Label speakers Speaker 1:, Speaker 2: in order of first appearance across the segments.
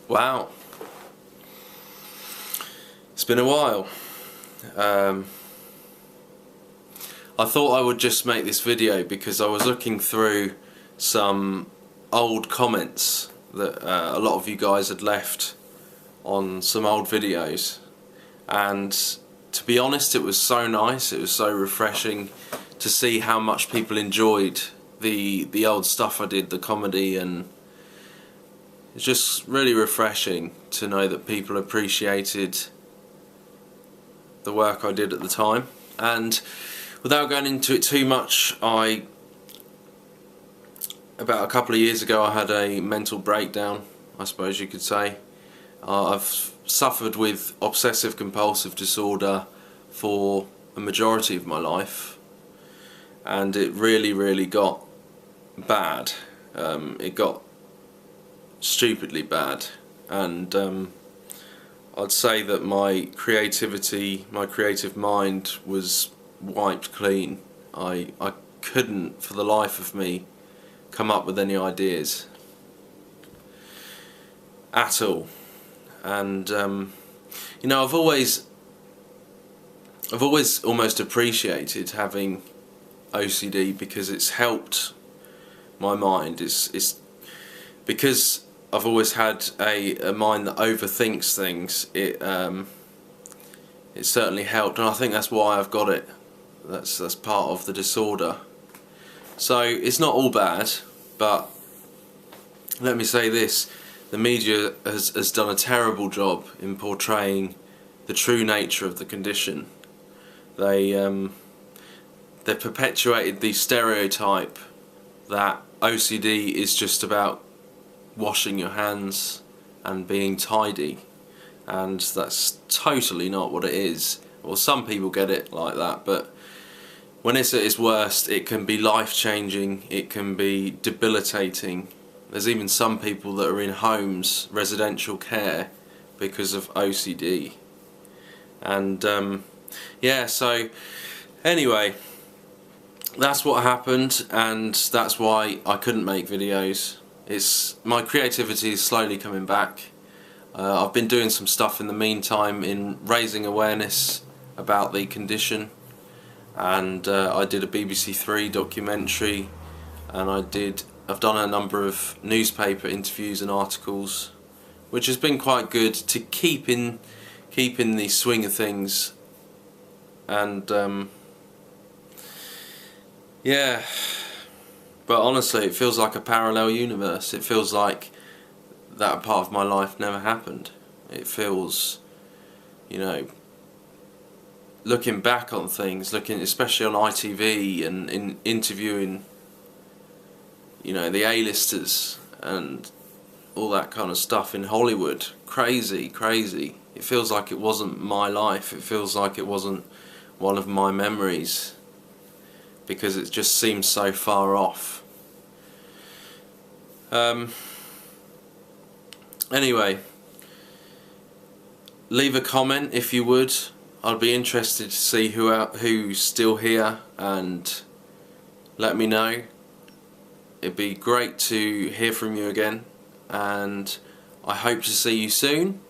Speaker 1: Wow. It's been a while. I thought I would just make this video because I was looking through some old comments that a lot of you guys had left on some old videos, and to be honest, it was so nice, it was so refreshing to see how much people enjoyed the old stuff I did, the comedy, and it's just really refreshing to know that people appreciated the work I did at the time. And without going into it too much, about a couple of years ago I had a mental breakdown, I suppose you could say. I've suffered with obsessive compulsive disorder for a majority of my life, and it really got bad. It got stupidly bad, and I'd say that my creativity, my creative mind was wiped clean. I couldn't for the life of me come up with any ideas at all. And you know, I've always almost appreciated having OCD because it's helped my mind. It's because I've always had a mind that overthinks things. It certainly helped, and I think that's why I've got it. That's part of the disorder. So it's not all bad, but let me say this: the media has done a terrible job in portraying the true nature of the condition. They've perpetuated the stereotype that OCD is just about washing your hands and being tidy, and that's totally not what it is. Well, some people get it like that, but when it's at its worst, it can be life-changing, it can be debilitating. There's even some people that are in homes, residential care, because of OCD. And yeah, so anyway, that's what happened, and that's why I couldn't make videos. My creativity is slowly coming back. I've been doing some stuff in the meantime in raising awareness about the condition, and I did a BBC Three documentary, and I've done a number of newspaper interviews and articles, which has been quite good to keep in the swing of things. And yeah, but honestly, it feels like a parallel universe. It feels like that part of my life never happened. It feels, you know, looking back on things, especially on ITV and in interviewing, you know, the A-listers and all that kind of stuff in Hollywood. Crazy. It feels like it wasn't my life. It feels like it wasn't one of my memories, because it just seems so far off. Anyway, leave a comment if you would. I'd be interested to see who's still here, and let me know. It'd be great to hear from you again, and I hope to see you soon.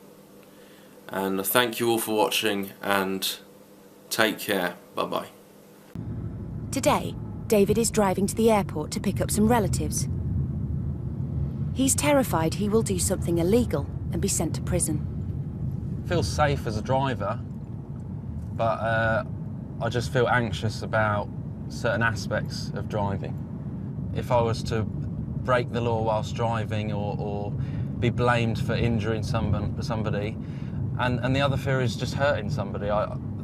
Speaker 1: And thank you all for watching, and take care. Bye bye.
Speaker 2: Today, David is driving to the airport to pick up some relatives. He's terrified he will do something illegal and be sent to prison.
Speaker 3: I feel safe as a driver, but I just feel anxious about certain aspects of driving. If I was to break the law whilst driving, or be blamed for injuring somebody, and the other fear is just hurting somebody.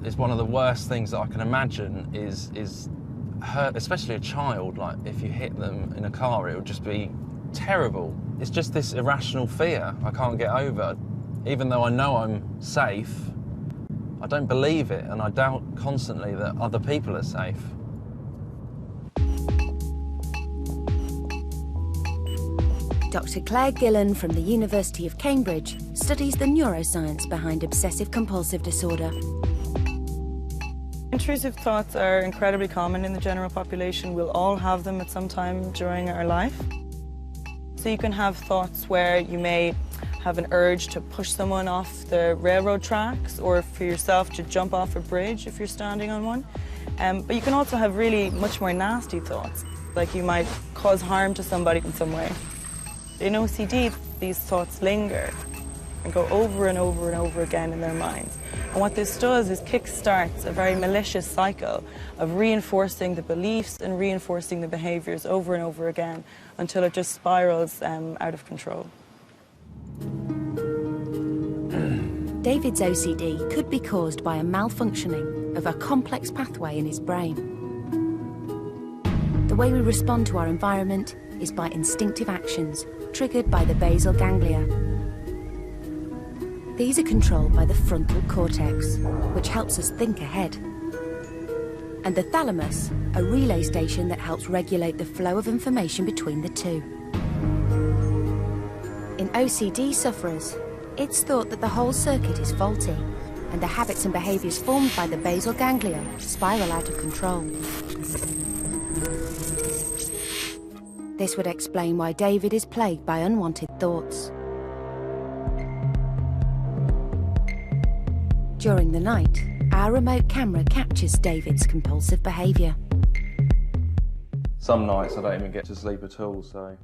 Speaker 3: It's one of the worst things that I can imagine is hurt, especially a child. Like, if you hit them in a car, it would just be terrible. It's just this irrational fear I can't get over. Even though I know I'm safe, I don't believe it, and I doubt constantly that other people are safe.
Speaker 2: Dr. Claire Gillen from the University of Cambridge studies the neuroscience behind obsessive-compulsive disorder.
Speaker 4: Intrusive thoughts are incredibly common in the general population. We'll all have them at some time during our life. So you can have thoughts where you may have an urge to push someone off the railroad tracks, or for yourself to jump off a bridge if you're standing on one. But you can also have really much more nasty thoughts, like you might cause harm to somebody in some way. In OCD, these thoughts linger and go over and over and over again in their minds. And what this does is kick-starts a very malicious cycle of reinforcing the beliefs and reinforcing the behaviours over and over again until it just spirals out of control.
Speaker 2: David's OCD could be caused by a malfunctioning of a complex pathway in his brain. The way we respond to our environment is by instinctive actions triggered by the basal ganglia. These are controlled by the frontal cortex, which helps us think ahead. And the thalamus, a relay station that helps regulate the flow of information between the two. In OCD sufferers, it's thought that the whole circuit is faulty, and the habits and behaviours formed by the basal ganglia spiral out of control. This would explain why David is plagued by unwanted thoughts. During the night, our remote camera captures David's compulsive behaviour.
Speaker 3: Some nights I don't even get to sleep at all, so